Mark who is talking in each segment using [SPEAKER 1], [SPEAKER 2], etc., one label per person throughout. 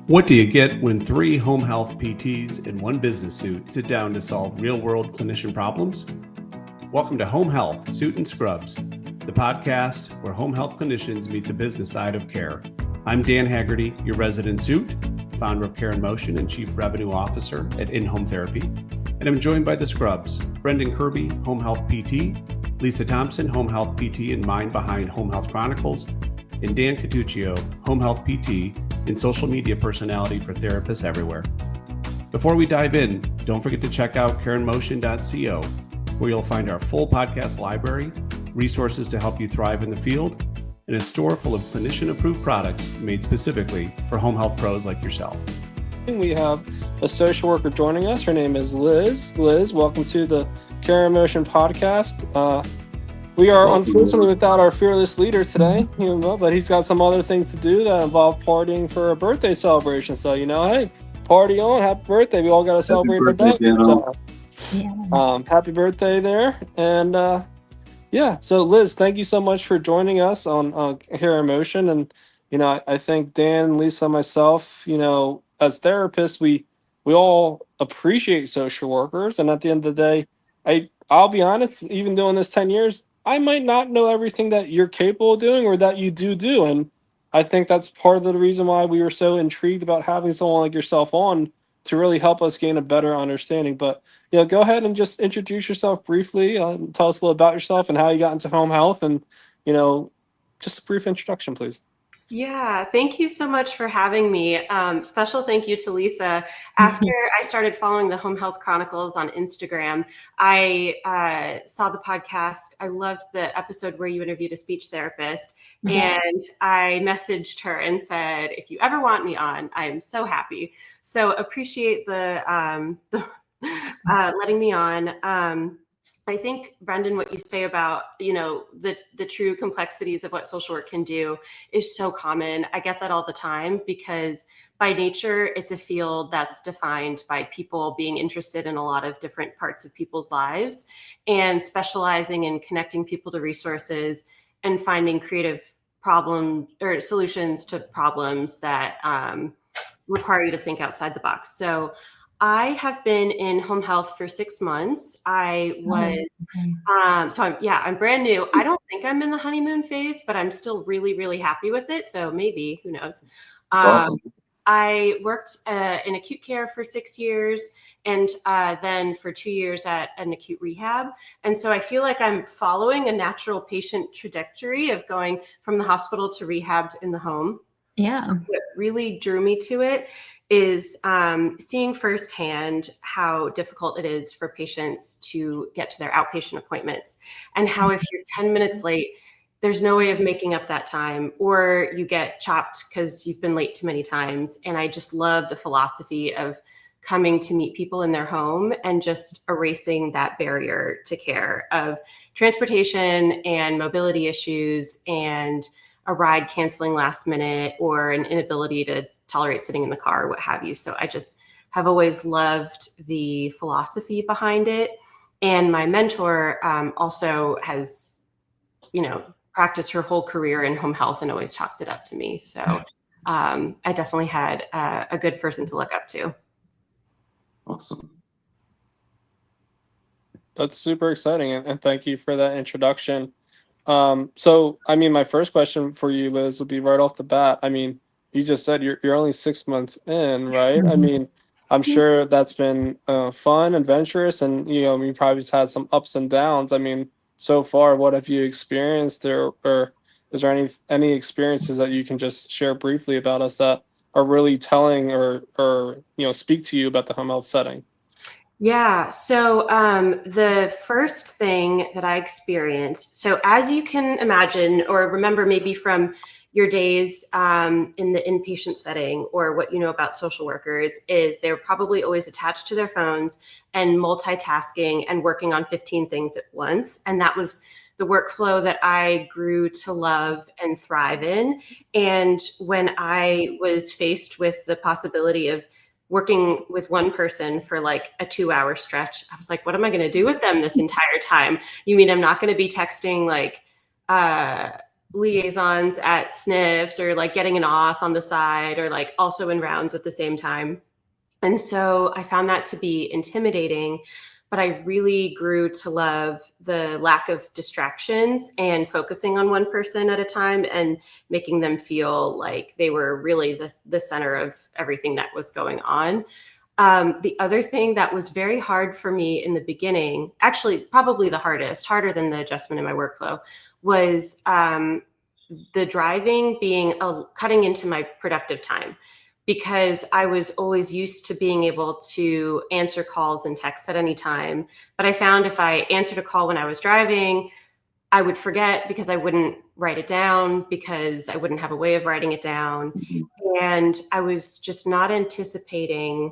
[SPEAKER 1] What do you get when 3 home health PTs in one business suit sit down to solve real-world clinician problems? Welcome to Home Health, Suit and Scrubs, the podcast where home health clinicians meet the business side of care. I'm Dan Haggerty, your resident suit, founder of Care in Motion and Chief Revenue Officer at In-Home Therapy. And I'm joined by the Scrubs, Brendan Kirby, Home Health PT, Lisa Thompson, Home Health PT and mind behind Home Health Chronicles, and Dan Catuccio, Home Health PT and social media personality for therapists everywhere. Before we dive in, don't forget to check out careinmotion.co, where you'll find our full podcast library, resources to help you thrive in the field, and a store full of clinician-approved products made specifically for home health pros like yourself.
[SPEAKER 2] We have a social worker joining us. Her name is Liz. Liz, welcome to the Care in Motion podcast. We are unfortunately without our fearless leader today, but he's got some other things to do that involve partying for a birthday celebration. So, hey, party on, happy birthday. We all got to celebrate the birthday. So, happy birthday there. And so Liz, thank you so much for joining us on Care in Motion. And, I think Dan, Lisa, myself, as therapists, we all appreciate social workers. And at the end of the day, I'll be honest, even doing this 10 years, I might not know everything that you're capable of doing or that you do. And I think that's part of the reason why we were so intrigued about having someone like yourself on to really help us gain a better understanding. But, go ahead and just introduce yourself briefly. Tell us a little about yourself and how you got into home health and, just a brief introduction, please.
[SPEAKER 3] Yeah, thank you so much for having me. Special thank you to Lisa. After I started following the Home Health Chronicles on Instagram, I saw the podcast. I loved the episode where you interviewed a speech therapist. Yeah. And I messaged her and said, if you ever want me on, I am so happy. So appreciate the letting me on. I think, Brendan, what you say about, the true complexities of what social work can do is so common. I get that all the time because by nature, it's a field that's defined by people being interested in a lot of different parts of people's lives and specializing in connecting people to resources and finding creative problem or solutions to problems that require you to think outside the box. So I have been in home health for 6 months. I was, I'm brand new. I don't think I'm in the honeymoon phase, but I'm still really, really happy with it. So maybe, who knows? Awesome. I worked in acute care for 6 years and then for 2 years at an acute rehab. And so I feel like I'm following a natural patient trajectory of going from the hospital to rehab in the home.
[SPEAKER 4] Yeah.
[SPEAKER 3] What really drew me to it is seeing firsthand how difficult it is for patients to get to their outpatient appointments and how if you're 10 minutes late, there's no way of making up that time or you get chopped because you've been late too many times. And I just love the philosophy of coming to meet people in their home and just erasing that barrier to care of transportation and mobility issues and a ride canceling last minute or an inability to tolerate sitting in the car or what have you. So I just have always loved the philosophy behind it. And my mentor also has, practiced her whole career in home health and always chalked it up to me. So I definitely had a good person to look up to.
[SPEAKER 2] Awesome. That's super exciting. And thank you for that introduction. My first question for you, Liz, would be right off the bat. You just said you're only 6 months in, right? I'm sure that's been fun, adventurous, and you probably just had some ups and downs. So far, what have you experienced, or is there any experiences that you can just share briefly about us that are really telling or speak to you about the home health setting?
[SPEAKER 3] Yeah. So the first thing that I experienced, so as you can imagine or remember maybe from your days in the inpatient setting or what you know about social workers is they're probably always attached to their phones and multitasking and working on 15 things at once. And that was the workflow that I grew to love and thrive in. And when I was faced with the possibility of working with one person for like a 2-hour stretch, I was like, what am I going to do with them this entire time? You mean I'm not going to be texting like liaisons at sniffs or like getting an auth on the side or like also in rounds at the same time. And so I found that to be intimidating, but I really grew to love the lack of distractions and focusing on one person at a time and making them feel like they were really the center of everything that was going on. The other thing that was very hard for me in the beginning, actually probably the hardest, harder than the adjustment in my workflow, was the driving being cutting into my productive time, because I was always used to being able to answer calls and texts at any time. But I found if I answered a call when I was driving, I would forget because I wouldn't write it down, because I wouldn't have a way of writing it down. And I was just not anticipating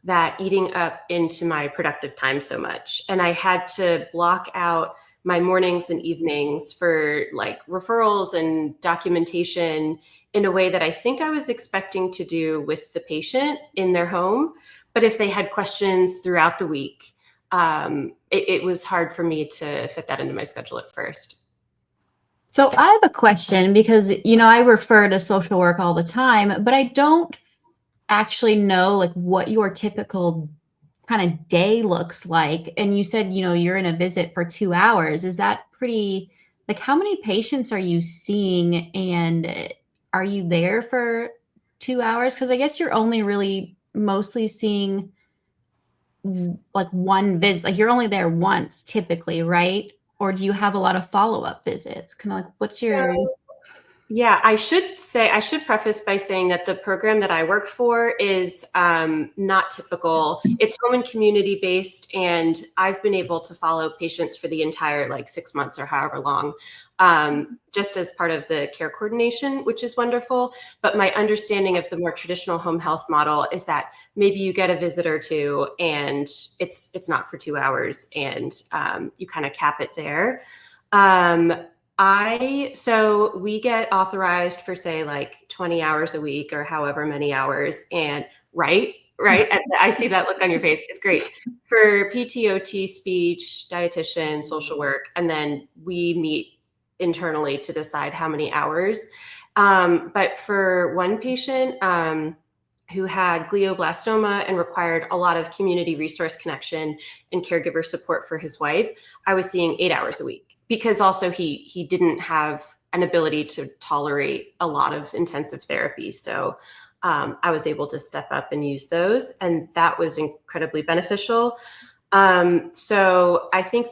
[SPEAKER 3] that eating up into my productive time so much. And I had to block out my mornings and evenings for like referrals and documentation in a way that I think I was expecting to do with the patient in their home. But if they had questions throughout the week, it was hard for me to fit that into my schedule at first.
[SPEAKER 4] So I have a question, because, you know, I refer to social work all the time, but I don't actually know like what your typical kind of day looks like. And you said, you know, you're in a visit for 2 hours. Is that pretty, like, how many patients are you seeing, and are you there for 2 hours? Because I guess you're only really mostly seeing like one visit, like you're only there once typically, right? Or do you have a lot of follow-up visits? Kind of like, what's your...
[SPEAKER 3] Yeah, I should preface by saying that the program that I work for is not typical. It's home and community based, and I've been able to follow patients for the entire like 6 months or however long, just as part of the care coordination, which is wonderful. But my understanding of the more traditional home health model is that maybe you get a visit or two, and it's not for 2 hours, and you kind of cap it there. So we get authorized for, say, like 20 hours a week or however many hours. And right. And I see that look on your face. It's great for PTOT, speech, dietitian, social work. And then we meet internally to decide how many hours. But for one patient, who had glioblastoma and required a lot of community resource connection and caregiver support for his wife, I was seeing 8 hours a week. Because also he didn't have an ability to tolerate a lot of intensive therapy. So I was able to step up and use those, and that was incredibly beneficial. So I think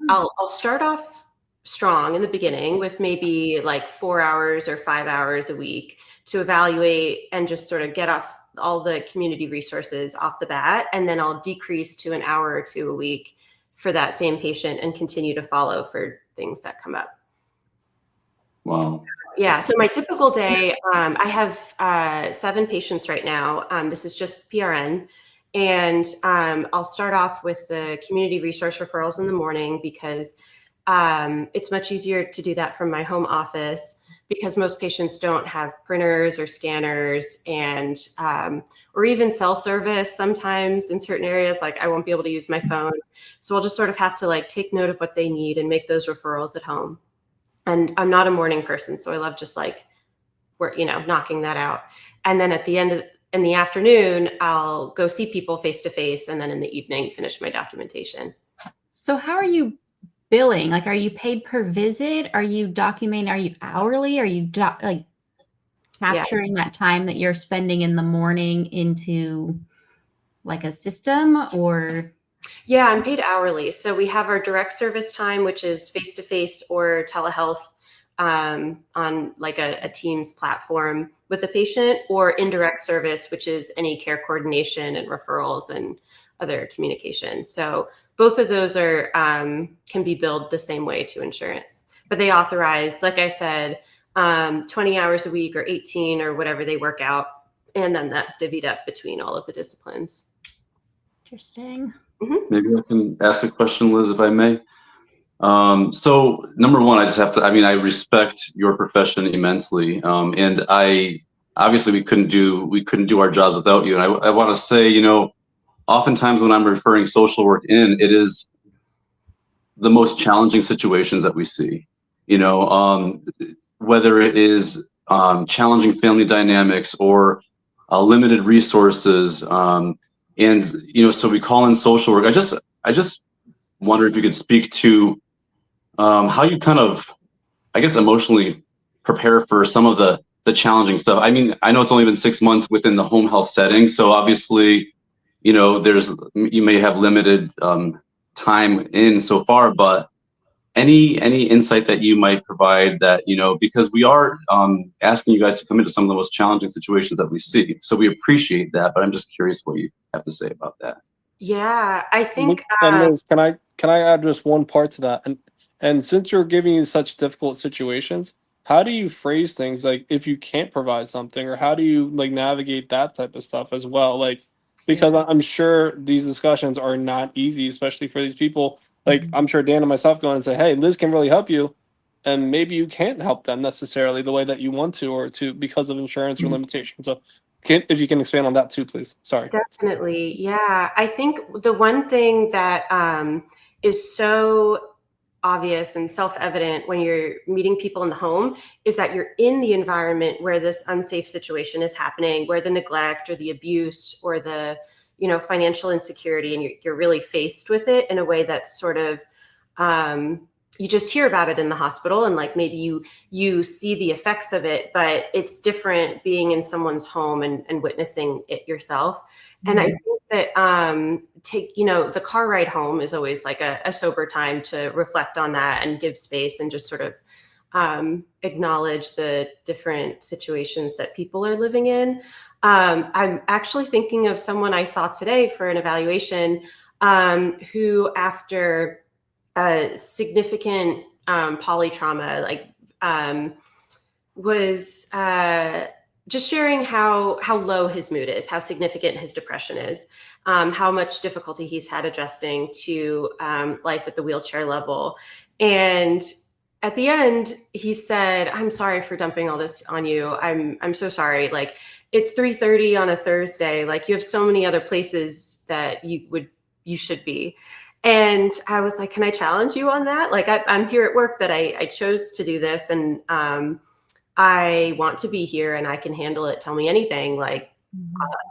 [SPEAKER 3] I'll start off strong in the beginning with maybe like 4 hours or 5 hours a week to evaluate and just sort of get off all the community resources off the bat. And then I'll decrease to an hour or two a week for that same patient and continue to follow for things that come up.
[SPEAKER 1] Wow.
[SPEAKER 3] Yeah. So my typical day, I have 7 patients right now. This is just PRN. And I'll start off with the community resource referrals in the morning, because it's much easier to do that from my home office, because most patients don't have printers or scanners, and or even cell service sometimes in certain areas. Like I won't be able to use my phone. So I'll just sort of have to like take note of what they need and make those referrals at home. And I'm not a morning person, so I love just like, knocking that out. And then at the end in the afternoon, I'll go see people face to face, and then in the evening, finish my documentation.
[SPEAKER 4] So how are you billing? Like, are you paid per visit? Are you documenting? Are you hourly? Are you capturing that time that you're spending in the morning into like a system, or?
[SPEAKER 3] Yeah, I'm paid hourly. So we have our direct service time, which is face-to-face or telehealth on like a Teams platform with the patient, or indirect service, which is any care coordination and referrals and other communication. So both of those are can be billed the same way to insurance, but they authorize, like I said, 20 hours a week or 18 or whatever they work out. And then that's divvied up between all of the disciplines.
[SPEAKER 4] Interesting.
[SPEAKER 3] Mm-hmm.
[SPEAKER 5] Maybe I can ask a question, Liz, if I may. So number one, I respect your profession immensely. And obviously we couldn't do our jobs without you. And I want to say, oftentimes when I'm referring social work in, it is the most challenging situations that we see. whether it is challenging family dynamics or limited resources, and so we call in social work. I just wonder if you could speak to how you kind of, I guess, emotionally prepare for some of the challenging stuff. I mean, I know it's only been 6 months within the home health setting, so obviously, you may have limited time in so far, but any insight that you might provide that, because we are asking you guys to come into some of the most challenging situations that we see. So we appreciate that, but I'm just curious what you have to say about that.
[SPEAKER 3] Yeah, I think
[SPEAKER 2] And Liz, can I add just one part to that? And since you're giving you such difficult situations, how do you phrase things like if you can't provide something, or how do you like navigate that type of stuff as well? Like, because I'm sure these discussions are not easy, especially for these people. Like, I'm sure Dan and myself go in and say, hey, Liz can really help you, and maybe you can't help them necessarily the way that you want to, or to because of insurance or limitations. So if you can expand on that too, please. Sorry.
[SPEAKER 3] definitely. Yeah. I think the one thing that is so obvious and self-evident when you're meeting people in the home is that you're in the environment where this unsafe situation is happening, where the neglect or the abuse or the financial insecurity, and you're really faced with it in a way that's sort of you just hear about it in the hospital, and like maybe you see the effects of it, but it's different being in someone's home and witnessing it yourself. And I think that the car ride home is always like a sober time to reflect on that and give space and just sort of acknowledge the different situations that people are living in. I'm actually thinking of someone I saw today for an evaluation who, after significant polytrauma, was just sharing how low his mood is, how significant his depression is, how much difficulty he's had adjusting to life at the wheelchair level. And at the end, he said, "I'm sorry for dumping all this on you. I'm so sorry. Like, it's 3:30 on a Thursday. Like, you have so many other places that you should be." And I was like, "Can I challenge you on that? Like, I'm here at work, that I chose to do this, and I want to be here, and I can handle it. Tell me anything. Like,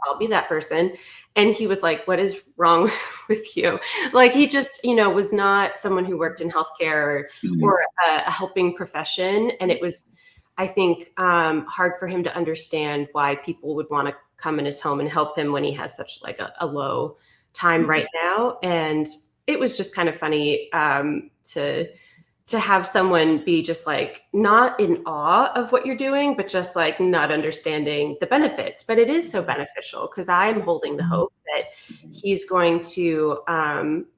[SPEAKER 3] I'll be that person." And he was like, "What is wrong with you?" Like, he just, was not someone who worked in healthcare or a helping profession. And it was, I think, hard for him to understand why people would want to come in his home and help him when he has such like a low time right now. And it was just kind of funny to have someone be just like not in awe of what you're doing, but just like not understanding the benefits. But it is so beneficial, because I'm holding the hope that he's going to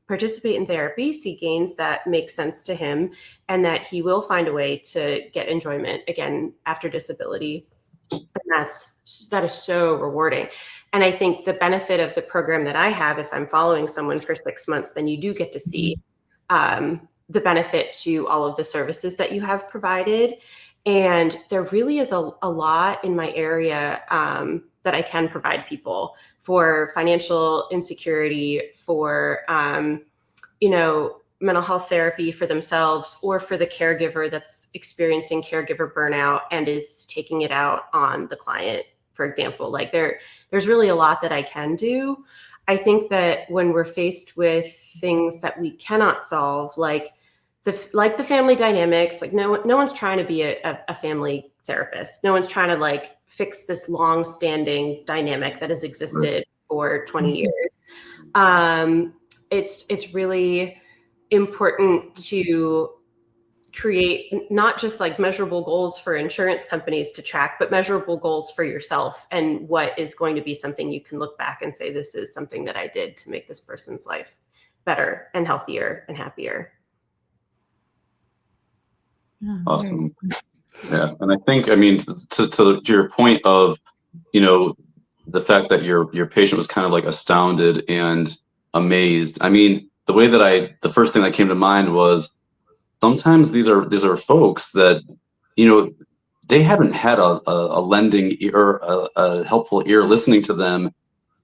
[SPEAKER 3] participate in therapy, see gains that make sense to him, and that he will find a way to get enjoyment again after disability. And that is so rewarding. And I think the benefit of the program that I have, if I'm following someone for 6 months, then you do get to see the benefit to all of the services that you have provided. And there really is a lot in my area that I can provide people for financial insecurity, for, mental health therapy for themselves, or for the caregiver that's experiencing caregiver burnout and is taking it out on the client, for example. Like, there's really a lot that I can do. I think that when we're faced with things that we cannot solve, like the family dynamics, like no one's trying to be a family therapist. No one's trying to like fix this long-standing dynamic that has existed for 20 years. It's really important to create not just like measurable goals for insurance companies to track, but measurable goals for yourself, and what is going to be something you can look back and say, this is something that I did to make this person's life better and healthier and happier.
[SPEAKER 5] Awesome. Yeah. And I think, I mean, to your point of, the fact that your patient was kind of like astounded and amazed. I mean, the first thing that came to mind was, sometimes these are folks that, they haven't had a lending ear, a helpful ear listening to them,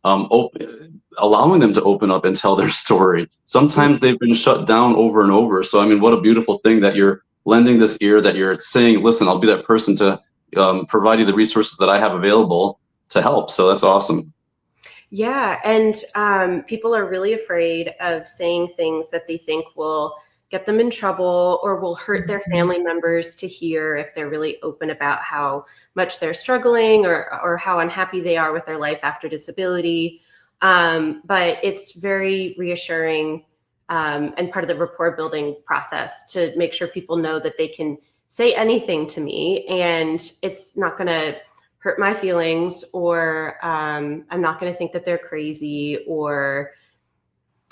[SPEAKER 5] allowing them to open up and tell their story. Sometimes they've been shut down over and over. So, I mean, what a beautiful thing that you're lending this ear, that you're saying, listen, I'll be that person to provide you the resources that I have available to help. So that's awesome.
[SPEAKER 3] Yeah, and people are really afraid of saying things that they think will get them in trouble or will hurt their family members to hear if they're really open about how much they're struggling or how unhappy they are with their life after disability. But it's very reassuring and part of the rapport building process to make sure people know that they can say anything to me and it's not going to hurt my feelings, or I'm not going to think that they're crazy, or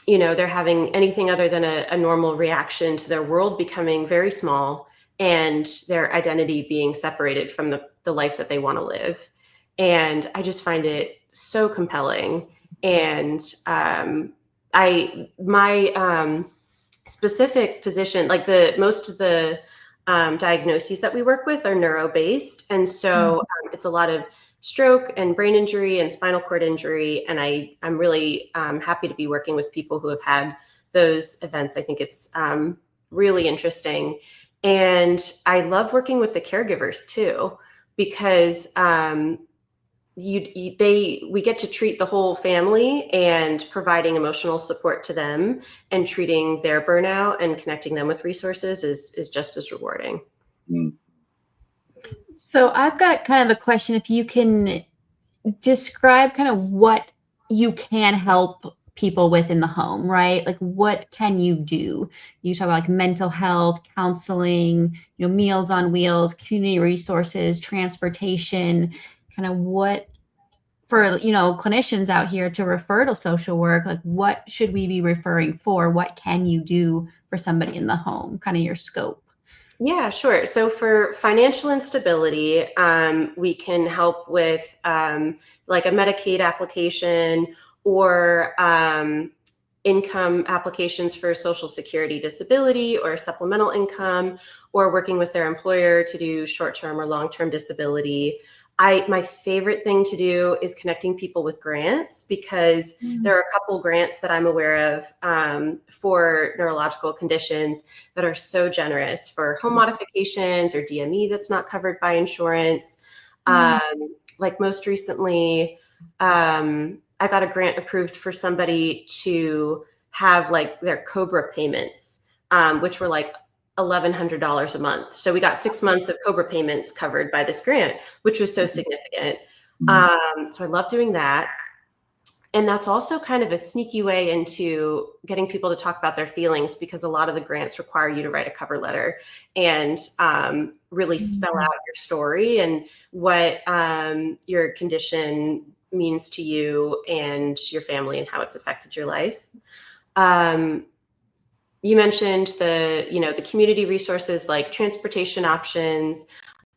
[SPEAKER 3] they're having anything other than a normal reaction to their world becoming very small and their identity being separated from the life that they want to live. And I just find it so compelling. And my specific position, like most of the diagnoses that we work with are neuro-based. And so it's a lot of stroke and brain injury and spinal cord injury. And I'm really happy to be working with people who have had those events. I think it's really interesting. And I love working with the caregivers too, because we get to treat the whole family, and providing emotional support to them and treating their burnout and connecting them with resources is just as rewarding.
[SPEAKER 4] So I've got kind of a question. If you can describe kind of what you can help people with in the home, right? Like, what can you do? You talk about like mental health, counseling, Meals on Wheels, community resources, transportation, kind of what for, clinicians out here to refer to social work, like what should we be referring for? What can you do for somebody in the home, kind of your scope?
[SPEAKER 3] Yeah, sure. So for financial instability, we can help with like a Medicaid application or income applications for Social Security disability or supplemental income, or working with their employer to do short-term or long-term disability. My favorite thing to do is connecting people with grants, because there are a couple grants that I'm aware of for neurological conditions that are so generous for home modifications or DME that's not covered by insurance. Like most recently, I got a grant approved for somebody to have like their COBRA payments, which were like $1,100 a month. So we got 6 months of COBRA payments covered by this grant, which was so significant. So I love doing that. And that's also kind of a sneaky way into getting people to talk about their feelings, because a lot of the grants require you to write a cover letter and really spell out your story and what your condition means to you and your family and how it's affected your life. You mentioned the community resources like transportation options.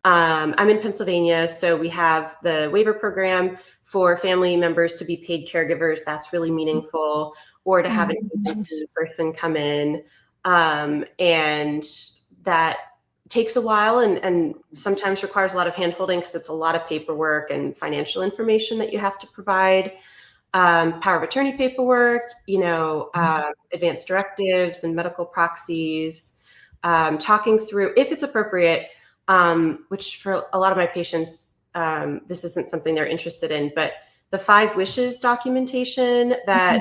[SPEAKER 3] I'm in Pennsylvania, so we have the waiver program for family members to be paid caregivers. That's really meaningful. Or to have an agency person come in, and that takes a while and sometimes requires a lot of handholding, because it's a lot of paperwork and financial information that you have to provide. Power of attorney paperwork, advanced directives and medical proxies, talking through, if it's appropriate, which for a lot of my patients, this isn't something they're interested in, but the 5 wishes documentation that,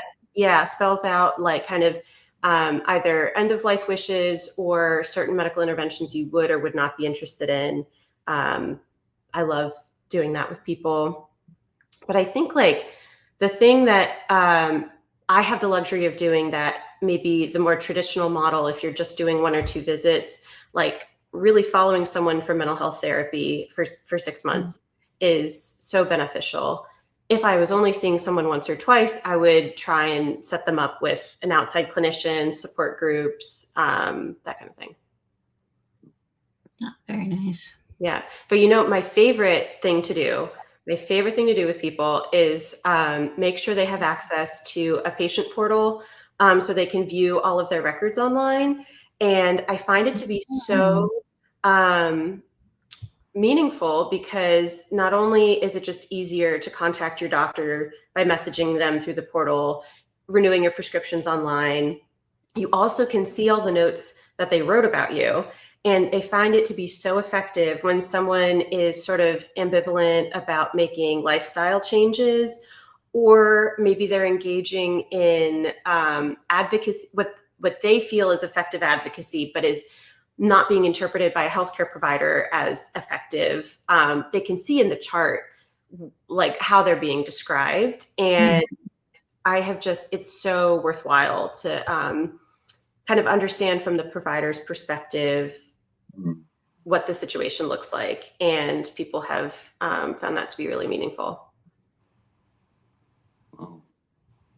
[SPEAKER 3] spells out like kind of either end of life wishes or certain medical interventions you would or would not be interested in. I love doing that with people. But I think like the thing that I have the luxury of doing that maybe the more traditional model, if you're just doing 1 or 2 visits, like really following someone for mental health therapy for 6 months is so beneficial. If I was only seeing someone once or twice, I would try and set them up with an outside clinician, support groups, that kind of thing.
[SPEAKER 4] Oh, very nice.
[SPEAKER 3] Yeah. But my favorite thing to do with people is make sure they have access to a patient portal so they can view all of their records online. And I find it to be so meaningful, because not only is it just easier to contact your doctor by messaging them through the portal, renewing your prescriptions online, you also can see all the notes that they wrote about you. And I find it to be so effective when someone is sort of ambivalent about making lifestyle changes, or maybe they're engaging in advocacy, what they feel is effective advocacy, but is not being interpreted by a healthcare provider as effective. They can see in the chart like how they're being described. And it's so worthwhile to kind of understand from the provider's perspective what the situation looks like. And people have found that to be really meaningful.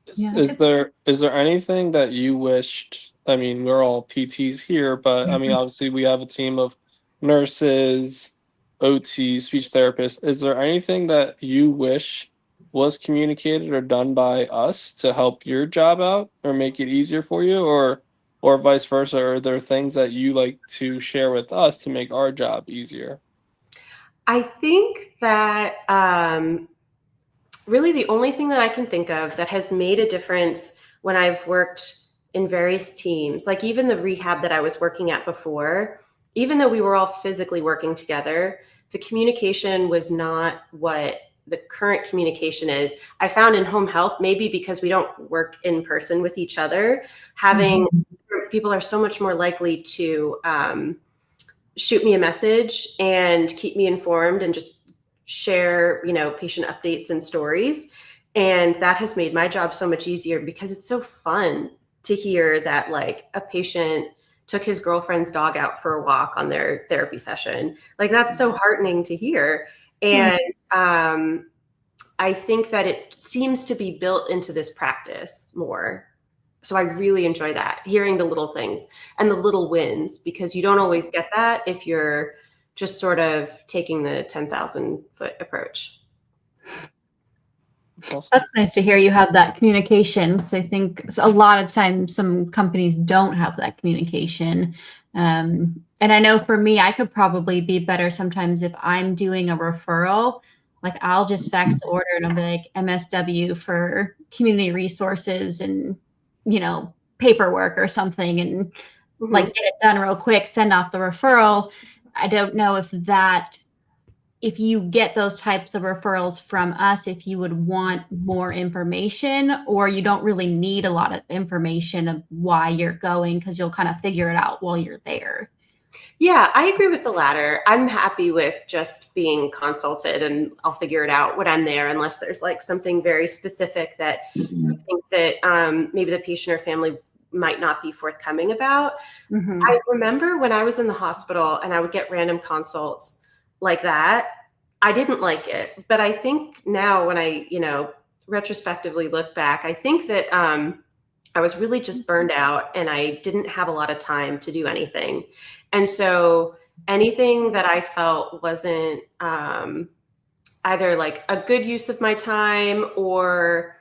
[SPEAKER 2] Is there anything that you wished? I mean, we're all PTs here, but I mean, obviously we have a team of nurses, OTs, speech therapists. Is there anything that you wish was communicated or done by us to help your job out or make it easier for you, or vice versa? Are there things that you like to share with us to make our job easier?
[SPEAKER 3] I think that really the only thing that I can think of that has made a difference when I've worked in various teams, like even the rehab that I was working at before, even though we were all physically working together, the communication was not what the current communication is. I found in home health, maybe because we don't work in person with each other, having people are so much more likely to shoot me a message and keep me informed and just share, patient updates and stories. And that has made my job so much easier because it's so fun to hear that like a patient took his girlfriend's dog out for a walk on their therapy session. Like that's so heartening to hear. And I think that it seems to be built into this practice more. So I really enjoy that, hearing the little things and the little wins, because you don't always get that if you're just sort of taking the 10,000 foot approach.
[SPEAKER 2] Awesome.
[SPEAKER 4] That's nice to hear you have that communication. I think a lot of times some companies don't have that communication. And I know for me, I could probably be better sometimes if I'm doing a referral. Like I'll just fax the order and I'll be like MSW for community resources and, paperwork or something, and like get it done real quick, send off the referral. I don't know if you get those types of referrals from us, if you would want more information, or you don't really need a lot of information of why you're going, because you'll kind of figure it out while you're there.
[SPEAKER 3] Yeah, I agree with the latter. I'm happy with just being consulted and I'll figure it out when I'm there, unless there's like something very specific that I think that maybe the patient or family might not be forthcoming about. I remember when I was in the hospital and I would get random consults like that, I didn't like it. But I think now when I, retrospectively look back, I think that I was really just burned out and I didn't have a lot of time to do anything. And so anything that I felt wasn't either like a good use of my time or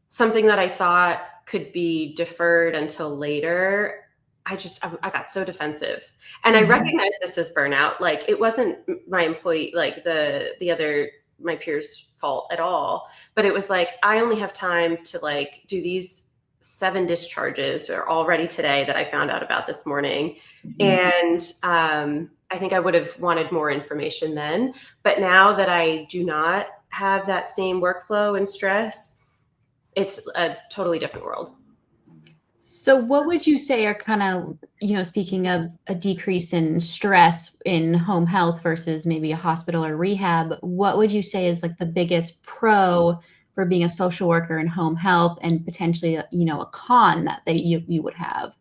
[SPEAKER 3] something that I thought could be deferred until later, I got so defensive. And I recognize this as burnout. Like it wasn't my employee, like my peers' fault at all, but it was like, I only have time to like do these 7 discharges or already today that I found out about this morning. And I think I would have wanted more information then, but now that I do not have that same workflow and stress, it's a totally different world.
[SPEAKER 4] So what would you say are kind of, speaking of a decrease in stress in home health versus maybe a hospital or rehab, what would you say is like the biggest pro for being a social worker in home health, and potentially, a con that you would have?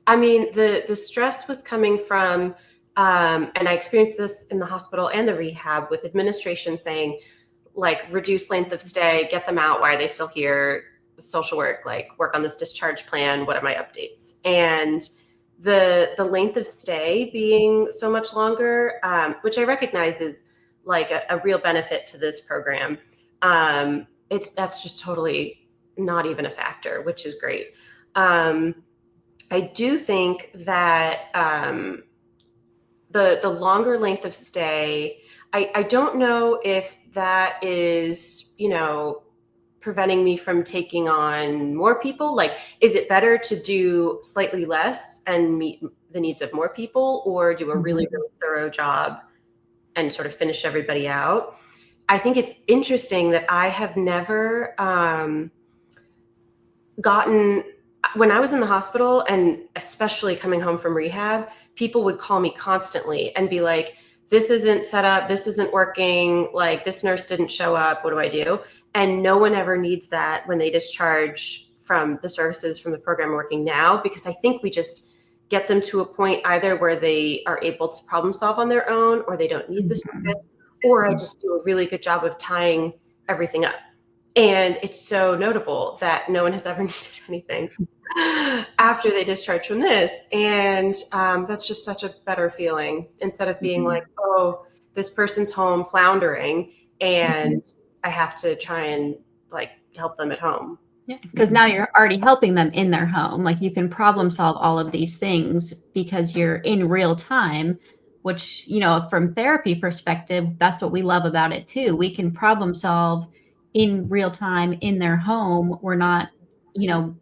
[SPEAKER 3] I mean, the stress was coming from, and I experienced this in the hospital and the rehab, with administration saying, like, reduce length of stay, get them out. Why are they still here? Social work, like, work on this discharge plan. What are my updates? And the length of stay being so much longer, which I recognize is like a real benefit to this program. That's just totally not even a factor, which is great. I do think that the longer length of stay, I don't know if that is, preventing me from taking on more people? Like, is it better to do slightly less and meet the needs of more people, or do a really, really thorough job and sort of finish everybody out? I think it's interesting that I have never gotten, when I was in the hospital, and especially coming home from rehab, people would call me constantly and be like, this isn't set up, this isn't working, like this nurse didn't show up, what do I do? And no one ever needs that when they discharge from the services from the program working now, because I think we just get them to a point either where they are able to problem solve on their own, or they don't need the service, or I just do a really good job of tying everything up. And it's so notable that no one has ever needed anything after they discharge from this. And that's just such a better feeling, instead of being like, oh, this person's home floundering and I have to try and like help them at home.
[SPEAKER 4] Yeah, because now you're already helping them in their home. Like you can problem solve all of these things because you're in real time, which, you know, from therapy perspective, that's what we love about it too. We can problem solve in real time in their home. We're not, you know,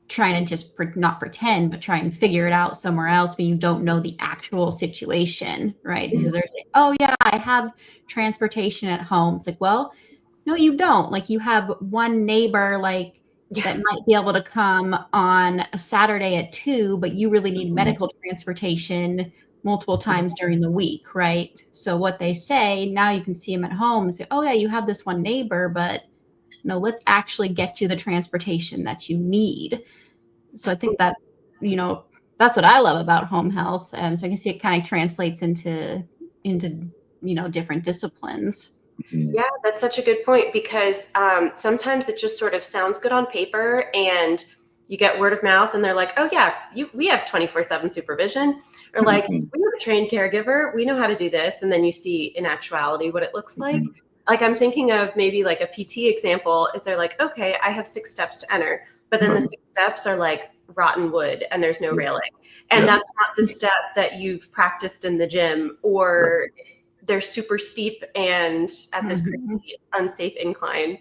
[SPEAKER 4] trying to just not pretend, but try and figure it out somewhere else when you don't know the actual situation, right? Because they're saying, oh yeah, I have transportation at home. It's like, well, no, you don't. Like you have one neighbor like that might be able to come on a Saturday at 2, but you really need medical transportation multiple times during the week, right? So what they say, now you can see them at home and say, oh yeah, you have this one neighbor, but no, let's actually get you the transportation that you need. So I think that, you know, that's what I love about home health. So I can see it kind of translates into, you know, different disciplines.
[SPEAKER 3] Yeah, that's such a good point, because sometimes it just sort of sounds good on paper and you get word of mouth and they're like, oh yeah, we have 24/7 supervision, or like, we have a trained caregiver, we know how to do this. And then you see in actuality what it looks like. Like I'm thinking of maybe like a PT example, is they're like, okay, I have 6 steps to enter, but then the 6 steps are like rotten wood and there's no railing. And that's not the step that you've practiced in the gym, or they're super steep and at this crazy unsafe incline.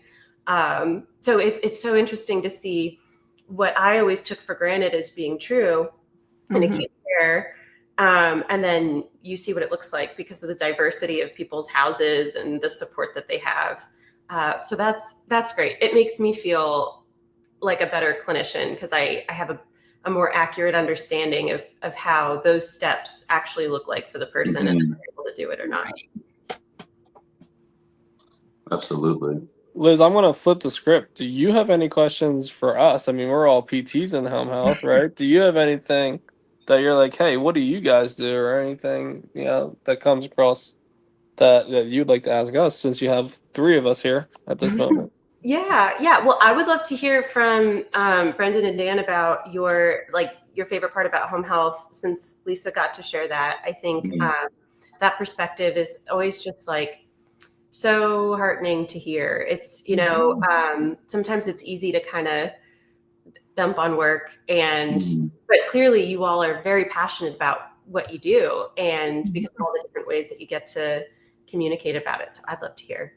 [SPEAKER 3] So it's so interesting to see what I always took for granted as being true in acute care. And then you see what it looks like because of the diversity of people's houses and the support that they have. So that's great. It makes me feel like a better clinician because I have a more accurate understanding of how those steps actually look like for the person and if they're able to do it or not.
[SPEAKER 5] Absolutely.
[SPEAKER 2] Liz, I'm going to flip the script. Do you have any questions for us? I mean, we're all PTs in home health, right? Do you have anything that you're like, hey, what do you guys do, or anything, you know, that comes across that you'd like to ask us, since you have 3 of us here at this moment?
[SPEAKER 3] Yeah. Well, I would love to hear from Brendan and Dan about your favorite part about home health, since Lisa got to share that. I think that perspective is always just like so heartening to hear. It's, you know, sometimes it's easy to kind of dump on work, but clearly you all are very passionate about what you do, and because of all the different ways that you get to communicate about it. So I'd love to hear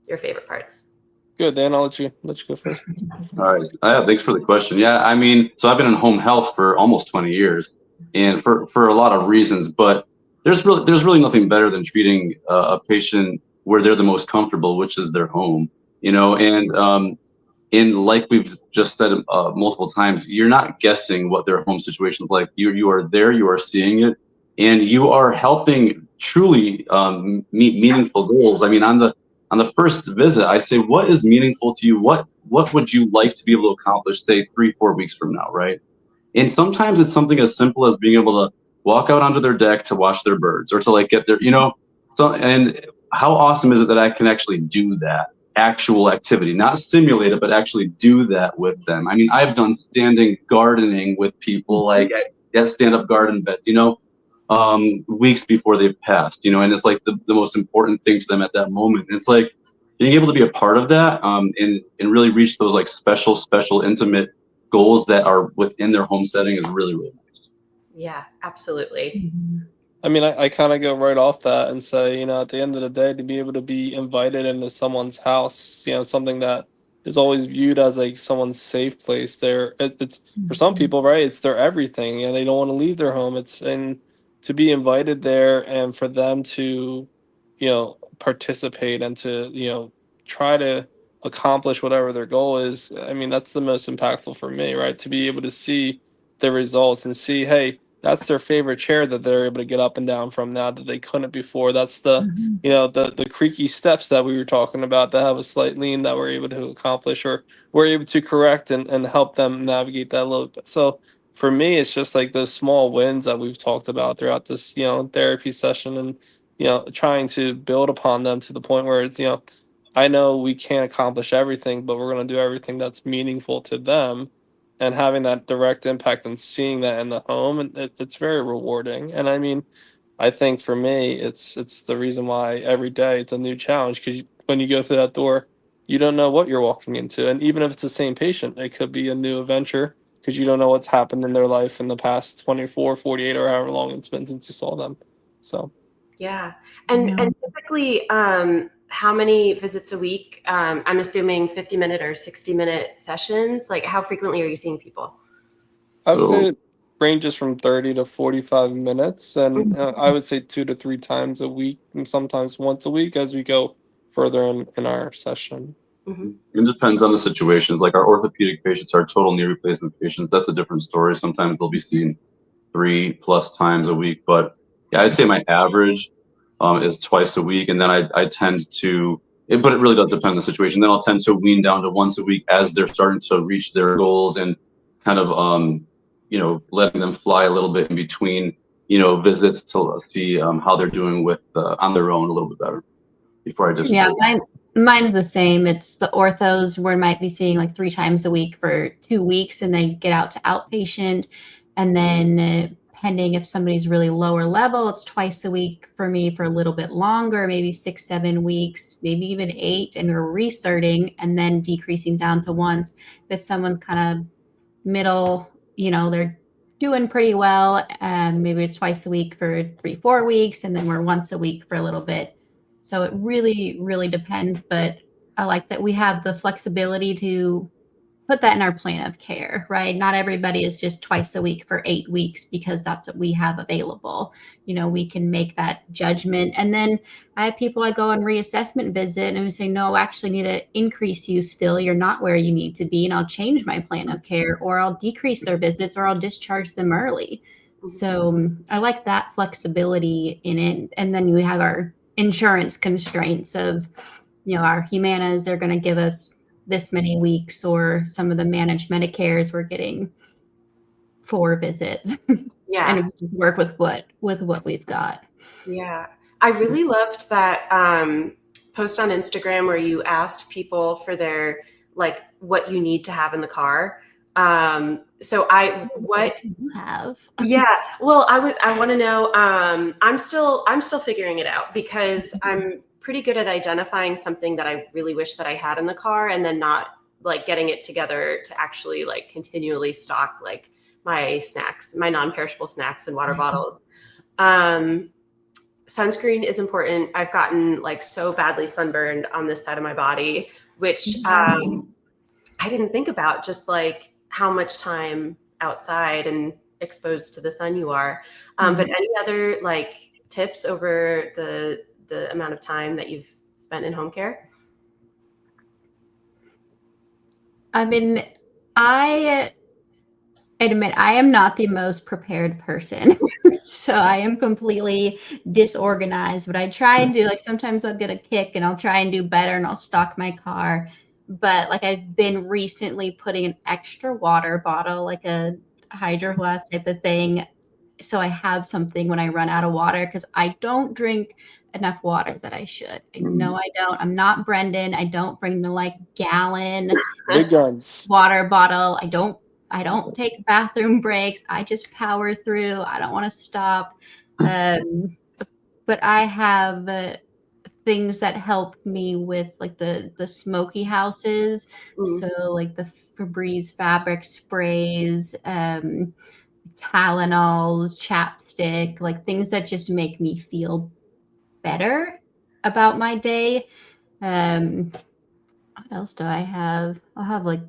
[SPEAKER 3] your favorite parts.
[SPEAKER 2] Good, Dan, I'll let you go first.
[SPEAKER 5] All right. Thanks for the question. Yeah, I mean, so I've been in home health for almost 20 years, and for a lot of reasons, but there's really nothing better than treating a patient where they're the most comfortable, which is their home, you know, and like we've just said multiple times, you're not guessing what their home situation is like. You are there, you are seeing it, and you are helping truly meet meaningful goals. I mean, on the first visit, I say, what is meaningful to you? What would you like to be able to accomplish, say 3-4 weeks from now, right? And sometimes it's something as simple as being able to walk out onto their deck to watch their birds, or to like get their, you know, so, and how awesome is it that I can actually do that actual activity, not simulate it, but actually do that with them. I mean, I've done standing gardening with people, like at stand-up garden beds, you know, weeks before they've passed, you know, and it's like the most important thing to them at that moment. And it's like being able to be a part of that, and really reach those like special, intimate goals that are within their home setting is really, really nice.
[SPEAKER 3] Yeah, absolutely.
[SPEAKER 2] I mean, I kind of go right off that and say, at the end of the day, to be able to be invited into someone's house, something that is always viewed as like someone's safe place. It's for some people, right? It's their everything, and they don't want to leave their home. And to be invited there, and for them to, participate and to, try to accomplish whatever their goal is. I mean, that's the most impactful for me, right? To be able to see the results and see, hey, that's their favorite chair that they're able to get up and down from now that they couldn't before. That's the the creaky steps that we were talking about that have a slight lean that we're able to accomplish, or we're able to correct and help them navigate that a little bit. So for me, it's just like those small wins that we've talked about throughout this therapy session, and trying to build upon them to the point where it's I know we can't accomplish everything, but we're going to do everything that's meaningful to them, and having that direct impact and seeing that in the home, and it's very rewarding. And I mean, I think for me, it's the reason why every day it's a new challenge, because when you go through that door, you don't know what you're walking into, and even if it's the same patient, it could be a new adventure because you don't know what's happened in their life in the past 24, 48, or however long it's been since you saw them. So
[SPEAKER 3] yeah. And typically, how many visits a week? I'm assuming 50-minute or 60-minute sessions. Like, how frequently are you seeing people?
[SPEAKER 2] I would say it ranges from 30 to 45 minutes, and I would say 2 to 3 times a week, and sometimes once a week as we go further in our session.
[SPEAKER 5] It depends on the situations. Like our orthopedic patients, our total knee replacement patients, that's a different story. Sometimes they'll be seen 3+ times a week, but yeah, I'd say my average is twice a week, and then I tend to, but it really does depend on the situation. Then I'll tend to wean down to once a week as they're starting to reach their goals, and kind of letting them fly a little bit in between visits to see how they're doing with on their own a little bit better before I just
[SPEAKER 4] Mine's the same. It's the orthos where I might be seeing like 3 times a week for 2 weeks, and they get out to outpatient. And then pending if somebody's really lower level, it's twice a week for me for a little bit longer, maybe 6, 7 weeks, maybe even 8. And we're restarting and then decreasing down to once. If someone's kind of middle, they're doing pretty well, maybe it's twice a week for 3, 4 weeks, and then we're once a week for a little bit. So it really, really depends, but I like that we have the flexibility to put that in our plan of care, right? Not everybody is just twice a week for 8 weeks because that's what we have available. We can make that judgment. And then I have people I go on reassessment visit and we say, no, I actually need to increase you still. You're not where you need to be. And I'll change my plan of care, or I'll decrease their visits, or I'll discharge them early. So I like that flexibility in it. And then we have our insurance constraints of, our Humanas, they're going to give us this many weeks, or some of the managed Medicares, we're getting 4 visits.
[SPEAKER 3] Yeah.
[SPEAKER 4] And we just work with what we've got.
[SPEAKER 3] Yeah. I really loved that post on Instagram where you asked people for their, like, what you need to have in the car. What
[SPEAKER 4] do you have?
[SPEAKER 3] Yeah. Well, I want to know, I'm still figuring it out, because I'm pretty good at identifying something that I really wish that I had in the car, and then not like getting it together to actually like continually stock like my snacks, my non-perishable snacks and water bottles. Sunscreen is important. I've gotten like so badly sunburned on this side of my body, which I didn't think about, just like how much time outside and exposed to the sun you are. But any other like tips over the amount of time that you've spent in home care?
[SPEAKER 4] I mean, I admit I am not the most prepared person. So I am completely disorganized, but I try and do, like, sometimes I'll get a kick and I'll try and do better and I'll stock my car. But like, I've been recently putting an extra water bottle, like a hydro flask type of thing, so I have something when I run out of water, because I don't drink enough water that I should. I know I don't. I'm not Brendan. I don't bring the like gallon
[SPEAKER 2] Big guns
[SPEAKER 4] water bottle. I don't take bathroom breaks. I just power through. I don't want to stop. But I have things that help me with like the smoky houses. So like the Febreze fabric sprays, Tylenols, chapstick, like things that just make me feel better about my day. What else do I have? I'll have like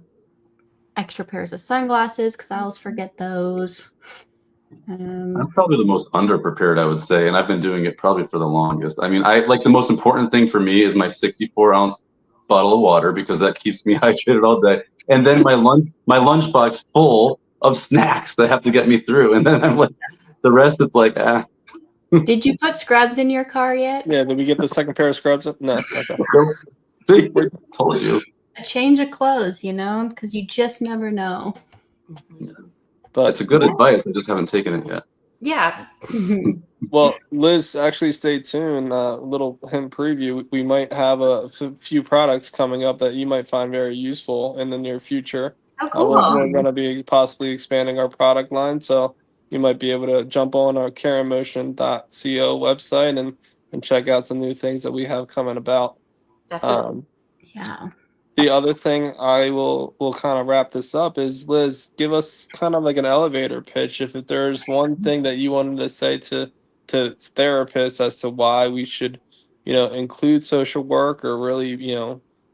[SPEAKER 4] extra pairs of sunglasses because I always forget those.
[SPEAKER 5] I'm probably the most underprepared, I would say, and I've been doing it probably for the longest. I mean, I like the most important thing for me is my 64-ounce bottle of water because that keeps me hydrated all day, and then my lunchbox full of snacks that have to get me through, and then I'm like, the rest it's like, ah.
[SPEAKER 4] Did you put scrubs in your car yet?
[SPEAKER 2] Yeah, did we get the second pair of scrubs? No. Okay.
[SPEAKER 5] See, told you.
[SPEAKER 4] A change of clothes, because you just never know.
[SPEAKER 2] But
[SPEAKER 5] it's a good advice. I just haven't taken it yet.
[SPEAKER 3] Yeah.
[SPEAKER 2] Well, Liz, actually stay tuned. Little hint preview. We might have a few products coming up that you might find very useful in the near future.
[SPEAKER 4] Oh, cool.
[SPEAKER 2] We're going to be possibly expanding our product line, so you might be able to jump on our caremotion.co website and check out some new things that we have coming about.
[SPEAKER 3] Definitely.
[SPEAKER 4] Yeah.
[SPEAKER 2] The other thing I will kind of wrap this up is, Liz, give us kind of like an elevator pitch. If there's one thing that you wanted to say to therapists as to why we should, include social work, or really,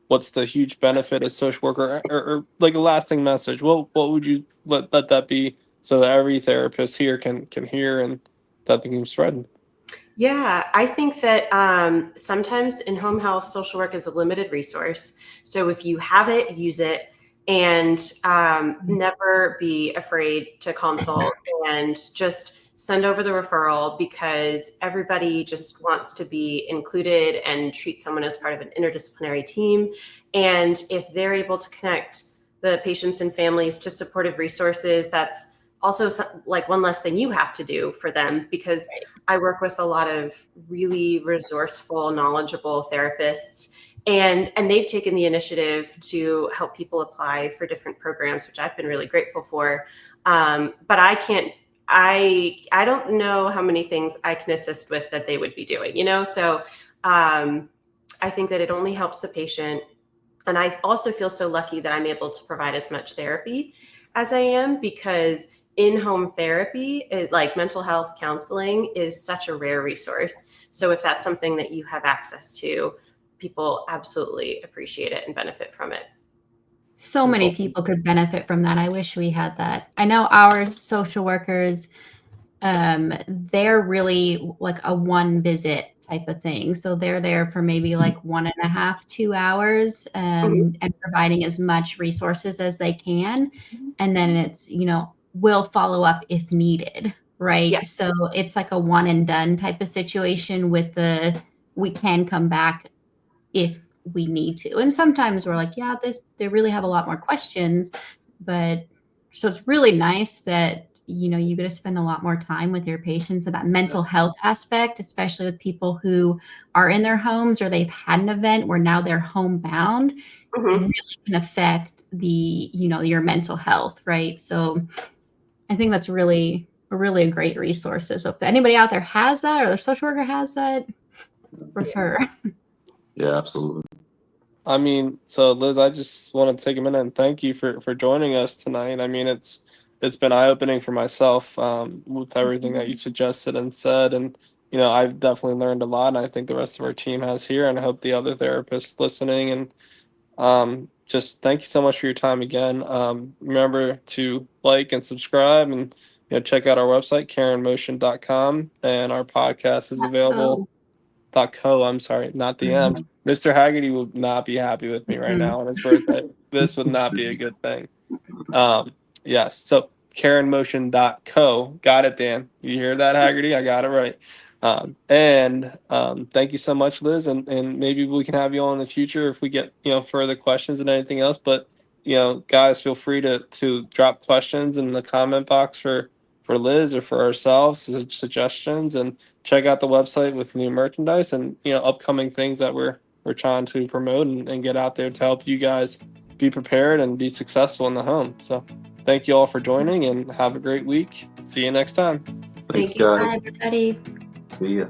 [SPEAKER 2] what's the huge benefit of social work, or like a lasting message, what would you let that be so that every therapist here can hear and that can spread?
[SPEAKER 3] Yeah, I think that sometimes in home health, social work is a limited resource. So if you have it, use it, and never be afraid to consult and just send over the referral, because everybody just wants to be included and treat someone as part of an interdisciplinary team. And if they're able to connect the patients and families to supportive resources, that's also like one less thing you have to do for them, because I work with a lot of really resourceful, knowledgeable therapists, and they've taken the initiative to help people apply for different programs, which I've been really grateful for. But I don't know how many things I can assist with that they would be doing, So I think that it only helps the patient. And I also feel so lucky that I'm able to provide as much therapy as I am, because in-home therapy, like mental health counseling, is such a rare resource. So if that's something that you have access to, people absolutely appreciate it and benefit from it.
[SPEAKER 4] So many people could benefit from that. I wish we had that. I know our social workers, they're really like a one visit type of thing. So they're there for maybe like 1.5, 2 hours, and providing as much resources as they can. And then it's, will follow up if needed. Right.
[SPEAKER 3] Yes.
[SPEAKER 4] So it's like a one and done type of situation with we can come back if we need to. And sometimes we're like, yeah, they really have a lot more questions, but so it's really nice that, you get to spend a lot more time with your patients, and that mental health aspect, especially with people who are in their homes or they've had an event where now they're homebound, really can affect your mental health. Right. So I think that's really a great resource. So if anybody out there has that, or their social worker has that, refer.
[SPEAKER 5] Yeah, absolutely.
[SPEAKER 2] I mean, so Liz, I just want to take a minute and thank you for joining us tonight. I mean, it's been eye-opening for myself with everything that you suggested and said, and I've definitely learned a lot, and I think the rest of our team has here, and I hope the other therapists listening. And just thank you so much for your time again. Remember to like and subscribe, and check out our website, caremotion.com, and our podcast is available. .co, I'm sorry, not the M. Mr. Haggerty will not be happy with me right now on his birthday. This would not be a good thing. Yes, so caremotion.co. Got it, Dan. You hear that, Haggerty? I got it right. And thank you so much, Liz. And maybe we can have you on in the future if we get further questions and anything else. But guys, feel free to drop questions in the comment box for Liz or for ourselves, suggestions, and check out the website with new merchandise and upcoming things that we're trying to promote and get out there to help you guys be prepared and be successful in the home. So thank you all for joining, and have a great week. See you next time.
[SPEAKER 5] Thanks,
[SPEAKER 3] Thank you.
[SPEAKER 5] guys.
[SPEAKER 4] Bye, everybody.
[SPEAKER 5] See ya.